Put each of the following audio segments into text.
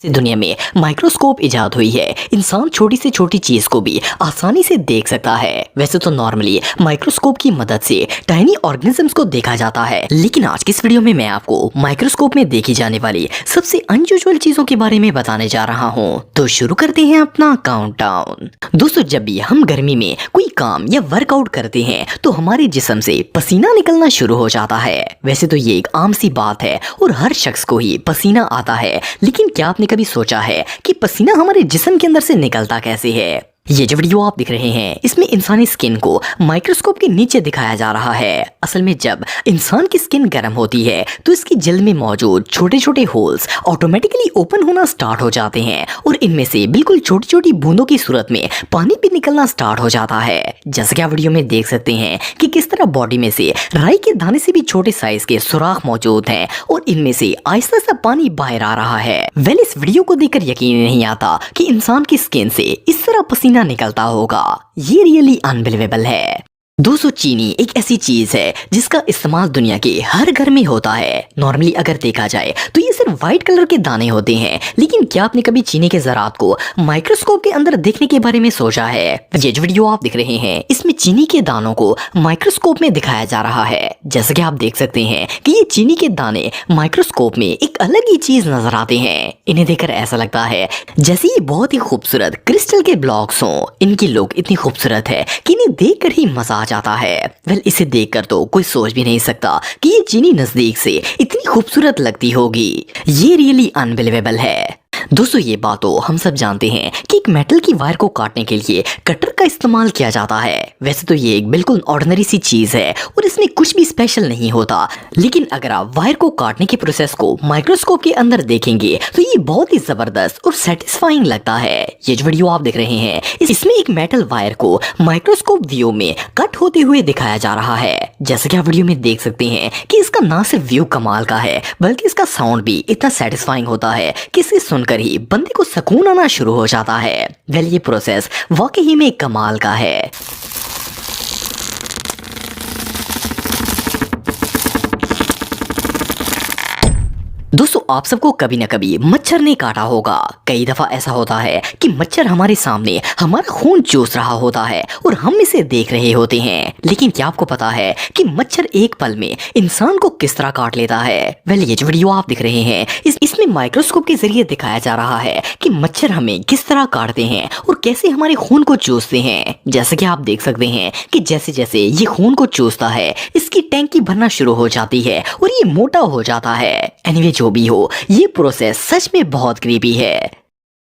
दुनिया में माइक्रोस्कोप इजाद हुई है। इंसान छोटी से छोटी चीज को भी आसानी से देख सकता है। वैसे तो नॉर्मली माइक्रोस्कोप की मदद से टाइनी ऑर्गेनिजम्स को देखा जाता है, लेकिन आज की इस वीडियो में मैं आपको माइक्रोस्कोप में देखी जाने वाली सबसे अनयूजुअल चीजों के बारे में बताने जा रहा हूँ। तो शुरू करते हैं अपना काउंटडाउन। दोस्तों, जब भी हम गर्मी में कोई काम या वर्कआउट करते हैं तो हमारे जिस्म से पसीना निकलना शुरू हो जाता है। वैसे तो ये एक आम सी बात है और हर शख्स को ही पसीना आता है, लेकिन क्या आपने कभी सोचा है कि पसीना हमारे जिस्म के अंदर से निकलता कैसे है? ये जो वीडियो आप दिख रहे हैं इसमें इंसानी स्किन को माइक्रोस्कोप के नीचे दिखाया जा रहा है। असल में जब इंसान की स्किन गर्म होती है तो इसकी जल्द में मौजूद छोटे छोटे होल्स ऑटोमेटिकली ओपन होना स्टार्ट हो जाते हैं और इनमें से बिल्कुल छोटी छोटी बूंदों की सूरत में पानी भी निकलना स्टार्ट हो जाता है। जैसे कि आप वीडियो में देख सकते हैं कि किस तरह बॉडी में से राई के दाने से भी छोटे साइज के सुराख मौजूद हैं और इनमें से आहिस्ता सा पानी बाहर आ रहा है। वेल, इस वीडियो को देखकर यकीन नहीं आता कि इंसान की स्किन से इस तरह पसीना निकलता होगा। ये रियली अनबिलीवेबल है। दोस्तों, चीनी एक ऐसी चीज है जिसका इस्तेमाल दुनिया के हर घर में होता है। नॉर्मली अगर देखा जाए तो ये सिर्फ व्हाइट कलर के दाने होते हैं, लेकिन क्या आपने कभी चीनी के ज़रात को माइक्रोस्कोप के अंदर देखने के बारे में सोचा है? ये जो वीडियो आप देख रहे हैं इसमें चीनी के दानों को माइक्रोस्कोप में दिखाया जा रहा है। जैसे कि आप देख सकते हैं कि ये चीनी के दाने माइक्रोस्कोप में एक अलग ही चीज नजर आते हैं। इन्हें देखकर ऐसा लगता है जैसे ये बहुत ही खूबसूरत क्रिस्टल के ब्लॉक्स हों। इनकी लुक इतनी खूबसूरत है कि इन्हें देखकर ही मजा जाता है। वेल, इसे देखकर तो कोई सोच भी नहीं सकता कि ये चीनी नजदीक से इतनी खूबसूरत लगती होगी। ये रियली अनबिलीवेबल है। दोस्तों, ये बात तो हम सब जानते हैं कि एक मेटल की वायर को काटने के लिए कटर का इस्तेमाल किया जाता है। वैसे तो ये एक बिल्कुल ऑर्डिनरी सी चीज है और इसमें कुछ भी स्पेशल नहीं होता, लेकिन अगर आप वायर को काटने के प्रोसेस को माइक्रोस्कोप के अंदर देखेंगे तो ये बहुत ही जबरदस्त और सेटिस्फाइंग लगता है। ये जो वीडियो आप देख रहे हैं इसमें एक मेटल वायर को माइक्रोस्कोप व्यू में कट होते हुए दिखाया जा रहा है। जैसे कि आप वीडियो में देख सकते हैं कि इसका ना सिर्फ व्यू कमाल का है बल्कि इसका साउंड भी इतना सेटिस्फाइंग होता है कि इसे सुनकर ही बंदे को सुकून आना शुरू हो जाता है। वेल, ये प्रोसेस वाकई में कमाल का है। दोस्तों, आप सबको कभी न कभी मच्छर ने काटा होगा। कई दफा ऐसा होता है कि मच्छर हमारे सामने हमारा खून चूस रहा होता है और हम इसे देख रहे होते हैं, लेकिन क्या आपको पता है कि मच्छर एक पल में इंसान को किस तरह काट लेता है? वेल, ये जो वीडियो आप दिख रहे हैं इसमें माइक्रोस्कोप के जरिए दिखाया जा रहा है कि मच्छर हमें किस तरह काटते हैं और कैसे हमारे खून को चूसते हैं। जैसे कि आप देख सकते हैं कि जैसे जैसे ये खून को चूसता है इसकी टैंकी भरना शुरू हो जाती है और ये मोटा हो जाता है। एनीवे, जो भी हो, ये प्रोसेस सच में बहुत क्रीपी है।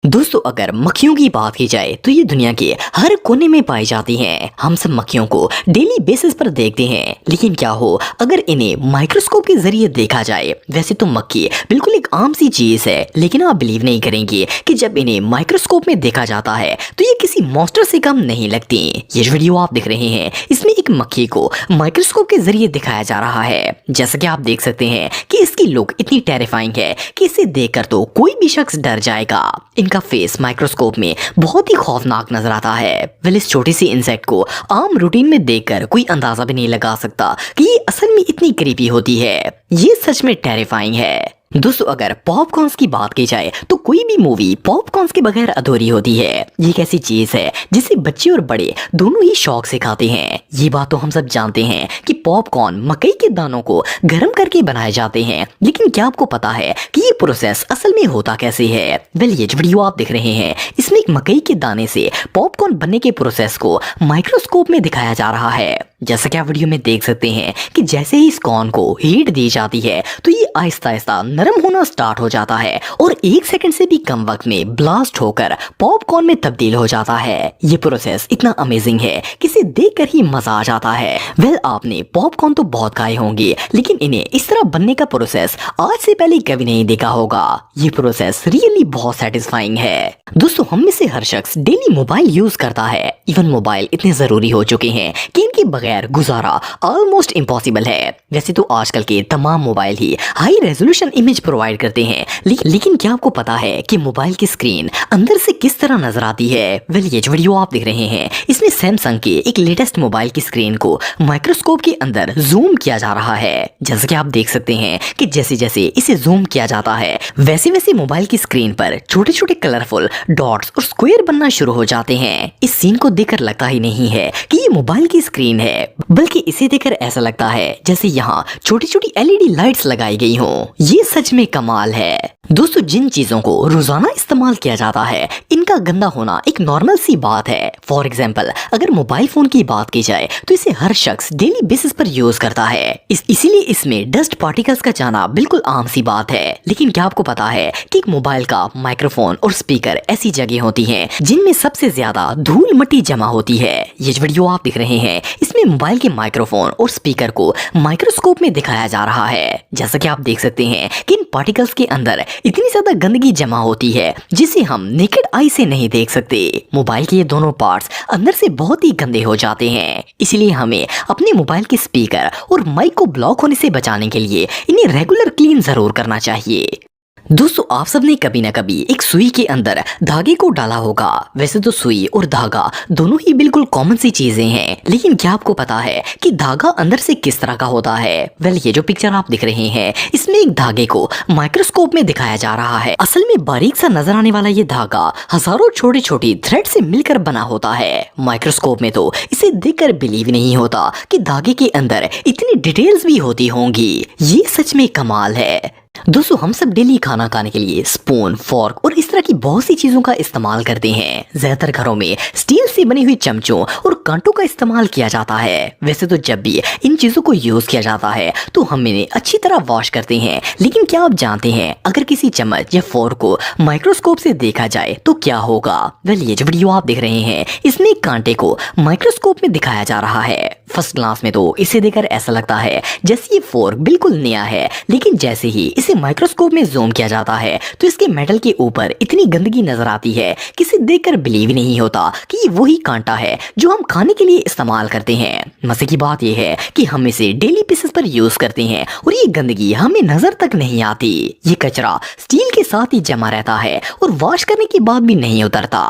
दोस्तों, अगर मक्खियों की बात की जाए तो ये दुनिया के हर कोने में पाई जाती हैं। हम सब मक्खियों को डेली बेसिस पर देखते हैं, लेकिन क्या हो अगर इन्हें माइक्रोस्कोप के जरिए देखा जाए? वैसे तो मक्खी बिल्कुल एक आम सी चीज है, लेकिन आप बिलीव नहीं करेंगे कि जब इन्हें माइक्रोस्कोप में देखा जाता है तो ये किसी मॉन्स्टर से कम नहीं लगती। ये जो वीडियो आप देख रहे हैं इसमें एक मक्खी को माइक्रोस्कोप के जरिए दिखाया जा रहा है। जैसा कि आप देख सकते हैं कि इसकी लुक इतनी टेरिफाइंग है कि इसे देखकर तो कोई भी शख्स डर जाएगा। इनका फेस माइक्रोस्कोप में बहुत ही खौफनाक नजर आता है। वेल, इस छोटी सी इंसेक्ट को आम रूटीन में देखकर कोई अंदाजा भी नहीं लगा सकता कि ये असल में इतनी क्रीपी होती है। ये सच में टेरिफाइंग है। दोस्तों, अगर पॉपकॉर्न्स की बात की जाए तो कोई भी मूवी पॉपकॉर्न्स के बगैर अधूरी होती है। ये एक ऐसी चीज है जिसे बच्चे और बड़े दोनों ही शौक से खाते हैं। ये बात तो हम सब जानते हैं कि पॉपकॉर्न मकई के दानों को गर्म करके बनाए जाते हैं, लेकिन क्या आपको पता है कि ये प्रोसेस असल में होता कैसे है? वेल, ये जो वीडियो आप देख रहे हैं इसमें एक मकई के दाने से पॉपकॉर्न बनने के प्रोसेस को माइक्रोस्कोप में दिखाया जा रहा है। जैसा कि आप वीडियो में देख सकते हैं कि जैसे ही इस कॉर्न को हीट दी जाती है तो ये आहिस्ता आहिस्ता नरम होना स्टार्ट हो जाता है और 1 सेकंड से भी कम वक्त में ब्लास्ट होकर पॉपकॉर्न में तब्दील हो जाता है। ये प्रोसेस इतना अमेजिंग है कि इसे देखकर ही मजा आ जाता है। वेल, आपने पॉपकॉर्न तो बहुत खाए होंगे, लेकिन इन्हें इस तरह बनने का प्रोसेस आज से पहले कभी नहीं देखा होगा। ये प्रोसेस रियली बहुत सेटिस्फाइंग है। दोस्तों, हम में से हर शख्स डेली मोबाइल यूज करता है। इवन मोबाइल इतने जरूरी हो चुके हैं कि इनके बगैर बगैर गुजारा ऑलमोस्ट इम्पॉसिबल है। वैसे तो आजकल के तमाम मोबाइल ही हाई रेजोल्यूशन इमेज प्रोवाइड करते हैं, लेकिन क्या आपको पता है कि मोबाइल की स्क्रीन अंदर से किस तरह नजर आती है? वेल, ये जो वीडियो आप देख रहे हैं इसमें सैमसंग के एक लेटेस्ट मोबाइल की स्क्रीन को माइक्रोस्कोप के अंदर जूम किया जा रहा है। जैसे कि आप देख सकते हैं कि जैसे जैसे इसे जूम किया जाता है वैसे वैसे मोबाइल की स्क्रीन पर छोटे छोटे कलरफुल डॉट्स और स्क्वायर बनना शुरू हो जाते हैं। इस सीन को देखकर लगता ही नहीं है कि ये मोबाइल की स्क्रीन है, बल्कि इसे देखकर ऐसा लगता है जैसे यहाँ छोटी छोटी एलईडी लाइट्स लगाई गई हों। ये सच में कमाल है। दोस्तों, जिन चीजों को रोजाना इस्तेमाल किया जाता है इनका गंदा होना एक नॉर्मल सी बात है। फॉर एग्जाम्पल, अगर मोबाइल फोन की बात की जाए तो इसे हर शख्स डेली बेसिस पर यूज करता है। इसीलिए इसमें डस्ट पार्टिकल्स का जाना बिल्कुल आम सी बात है। लेकिन क्या आपको पता है कि एक मोबाइल का माइक्रोफोन और स्पीकर ऐसी जगह होती हैं जिनमें सबसे ज्यादा धूल मिट्टी जमा होती है। ये जो वीडियो आप दिख रहे हैं इसमें मोबाइल के माइक्रोफोन और स्पीकर को माइक्रोस्कोप में दिखाया जा रहा है। जैसा कि आप देख सकते हैं कि इन पार्टिकल्स के अंदर इतनी ज्यादा गंदगी जमा होती है जिसे हम नेकेड आई से नहीं देख सकते। मोबाइल के ये दोनों पार्ट्स अंदर से बहुत ही गंदे हो जाते हैं। इसलिए हमें अपने मोबाइल के स्पीकर और माइक को ब्लॉक होने से बचाने के लिए इन्हें रेगुलर क्लीन जरूर करना चाहिए। दोस्तों, आप सबने कभी ना कभी एक सुई के अंदर धागे को डाला होगा। वैसे तो सुई और धागा दोनों ही बिल्कुल कॉमन सी चीजें हैं, लेकिन क्या आपको पता है कि धागा अंदर से किस तरह का होता है? वेल, ये जो पिक्चर आप दिख रहे हैं इसमें एक धागे को माइक्रोस्कोप में दिखाया जा रहा है। असल में बारीक सा नजर आने वाला ये धागा हजारों छोटी छोटी थ्रेड से मिलकर बना होता है। माइक्रोस्कोप में तो इसे देखकर बिलीव नहीं होता कि धागे के अंदर इतनी डिटेल्स भी होती होंगी। ये सच में कमाल है। दोस्तों, हम सब डेली खाना खाने के लिए स्पून, फोर्क और इस तरह की बहुत सी चीजों का इस्तेमाल करते हैं। ज्यादातर घरों में स्टील से बनी हुई चमचों और कांटों का इस्तेमाल किया जाता है। वैसे तो जब भी इन चीजों को यूज किया जाता है तो हम इन्हें अच्छी तरह वॉश करते हैं, लेकिन क्या आप जानते हैं अगर किसी चम्मच या फोर्क को माइक्रोस्कोप से देखा जाए तो क्या होगा? वेल, ये जो वीडियो आप देख रहे हैं इसमें एक कांटे को माइक्रोस्कोप में दिखाया जा रहा है। फर्स्ट ग्लांस में तो इसे देखकर ऐसा लगता है जैसे ये फोर्क बिल्कुल नया है, लेकिन जैसे ही इसे माइक्रोस्कोप में जूम किया जाता है तो इसके मेटल के ऊपर इतनी गंदगी नजर आती है कि इसे देखकर बिलीव नहीं होता कि ये वही कांटा है जो हम खाने के लिए इस्तेमाल करते हैं। मजे की बात यह है कि हम इसे डेली बेसिस पर यूज करते हैं और ये गंदगी हमें नजर तक नहीं आती। ये कचरा स्टील के साथ ही जमा रहता है और वॉश करने के बाद भी नहीं उतरता।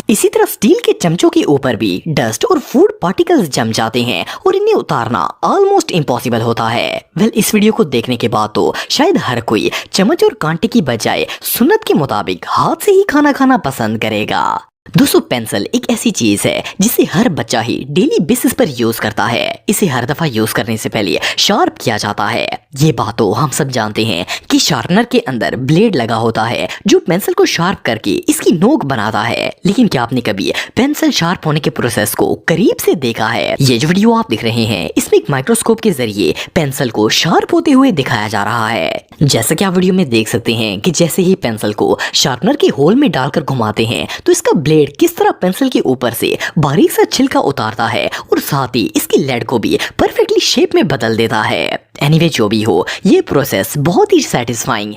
इसी तरह स्टील के चमचों के ऊपर भी डस्ट और फूड पार्टिकल्स जम जाते हैं और इन्हें उतारना ऑलमोस्ट इम्पॉसिबल होता है। वेल, इस वीडियो को देखने के बाद तो शायद हर कोई चम्मच और कांटे की बजाय सुन्नत के मुताबिक हाथ से ही खाना खाना पसंद करेगा। दोस्तों, पेंसिल एक ऐसी चीज है जिसे हर बच्चा ही डेली बेसिस पर यूज करता है। इसे हर दफा यूज करने से पहले शार्प किया जाता है। ये बात तो हम सब जानते हैं कि शार्पनर के अंदर ब्लेड लगा होता है जो पेंसिल को शार्प करके इसकी नोक बनाता है। लेकिन क्या आपने कभी पेंसिल शार्प होने के प्रोसेस को करीब से देखा है? ये जो वीडियो आप दिख रहे हैं इसमें एक माइक्रोस्कोप के जरिए पेंसिल को शार्प होते हुए दिखाया जा रहा है। जैसा कि आप वीडियो में देख सकते हैं कि जैसे ही पेंसिल को शार्पनर के होल में डालकर घुमाते हैं तो इसका ब्लेड किस तरह पेंसिल के ऊपर से बारीक सा छिलका उतारता है और साथ ही इसकी लेड को भी परफेक्टली शेप में बदल देता है। एनीवे, जो भी हो, ये प्रोसेस बहुत ही सेटिस्फाइंग